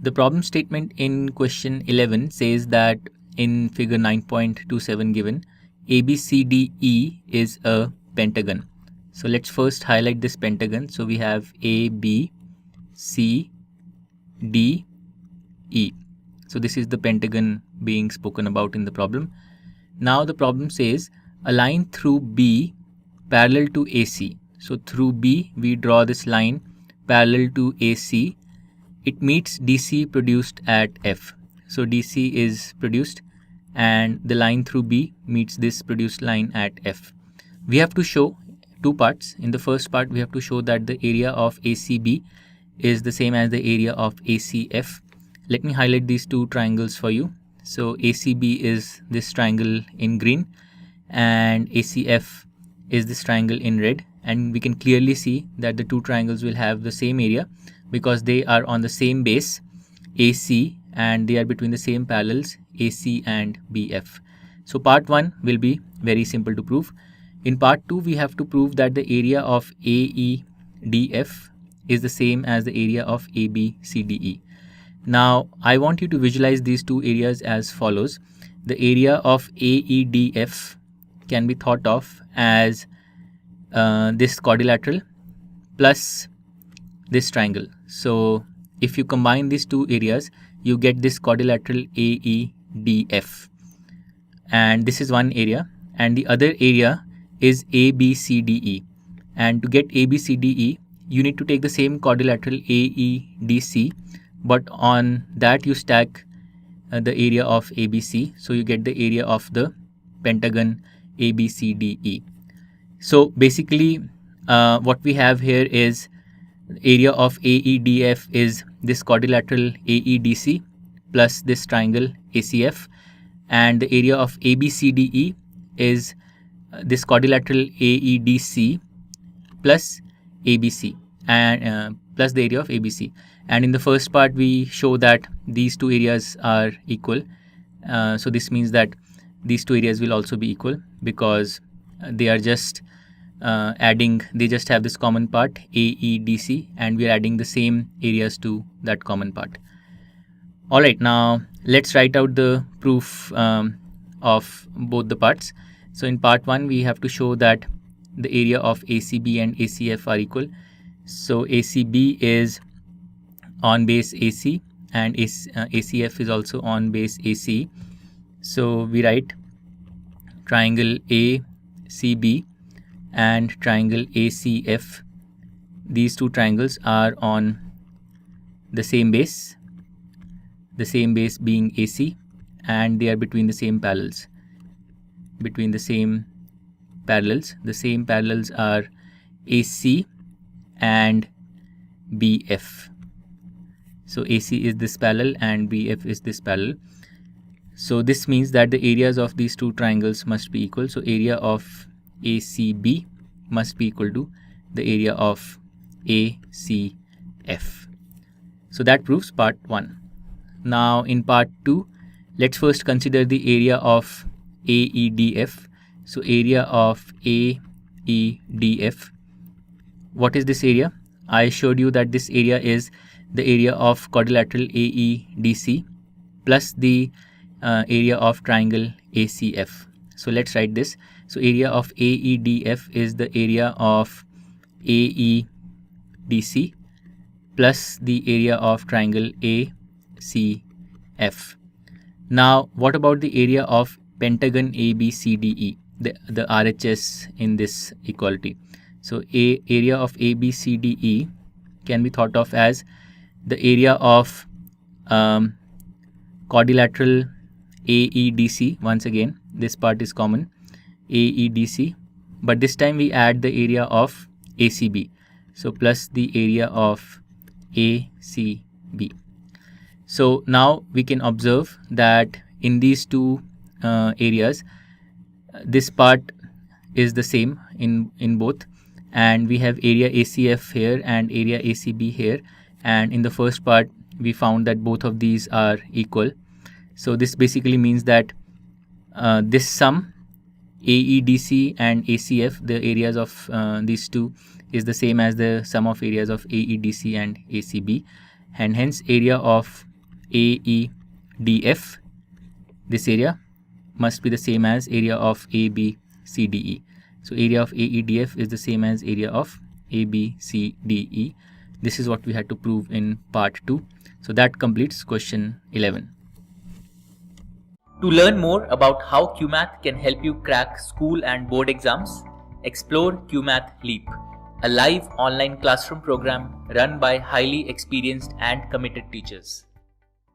The problem statement in question 11 says that in figure 9.27 given, ABCDE is a pentagon. So let's first highlight this pentagon. So we have A, B, C, D, E. So this is the pentagon being spoken about in the problem. Now the problem says a line through B parallel to AC. So through B we draw this line parallel to AC. It meets DC produced at F. So DC is produced and the line through B meets this produced line at F. We have to show two parts. In the first part we have to show that the area of ACB is the same as the area of ACF. Let me highlight these two triangles for you. So ACB is this triangle in green and ACF is this triangle in red, and we can clearly see that the two triangles will have the same area because they are on the same base AC and they are between the same parallels AC and BF. So part 1 will be very simple to prove. In part 2 we have to prove that the area of AEDF is the same as the area of ABCDE. Now I want you to visualize these two areas as follows. The area of AEDF can be thought of as this quadrilateral plus this triangle. So if you combine these two areas, you get this quadrilateral AEDF, and this is one area, and the other area is ABCDE. And to get ABCDE, you need to take the same quadrilateral AEDC, but on that you stack the area of ABC, so you get the area of the pentagon ABCDE. So basically what we have here is area of AEDF is this quadrilateral AEDC plus this triangle ACF, and the area of ABCDE is this quadrilateral AEDC plus ABC and plus the area of ABC. And in the first part we show that these two areas are equal. So this means that these two areas will also be equal because they are just they just have this common part AEDC, and we are adding the same areas to that common part. Alright, now let's write out the proof of both the parts. So in part 1 we have to show that the area of ACB and ACF are equal. So ACB is on base AC and ACF is also on base AC. So we write triangle ACB and triangle ACF. These two triangles are on the same base being AC, and they are between the same parallels. The same parallels are AC and BF. So AC is this parallel and BF is this parallel. So this means that the areas of these two triangles must be equal. So area of ACB must be equal to the area of ACF. So that proves part 1. Now in part 2, let's first consider the area of AEDF. So area of AEDF. What is this area? I showed you that this area is the area of quadrilateral AEDC plus the area of triangle ACF. So let's write this. So area of AEDF is the area of AEDC plus the area of triangle ACF. Now what about the area of pentagon ABCDE, the RHS in this equality? So area of ABCDE can be thought of as the area of quadrilateral AEDC. Once again, this part is common, AEDC, but this time we add the area of ACB. So plus the area of ACB. So now we can observe that in these two areas, this part is the same in both, and we have area ACF here and area ACB here, and in the first part we found that both of these are equal. So this basically means that this sum AEDC and ACF, the areas of these two, is the same as the sum of areas of AEDC and ACB, and hence area of AEDF, this area must be the same as area of ABCDE. So area of AEDF is the same as area of ABCDE. This is what we had to prove in part 2. So that completes question 11. To learn more about how Cuemath can help you crack school and board exams, explore Cuemath Leap, a live online classroom program run by highly experienced and committed teachers.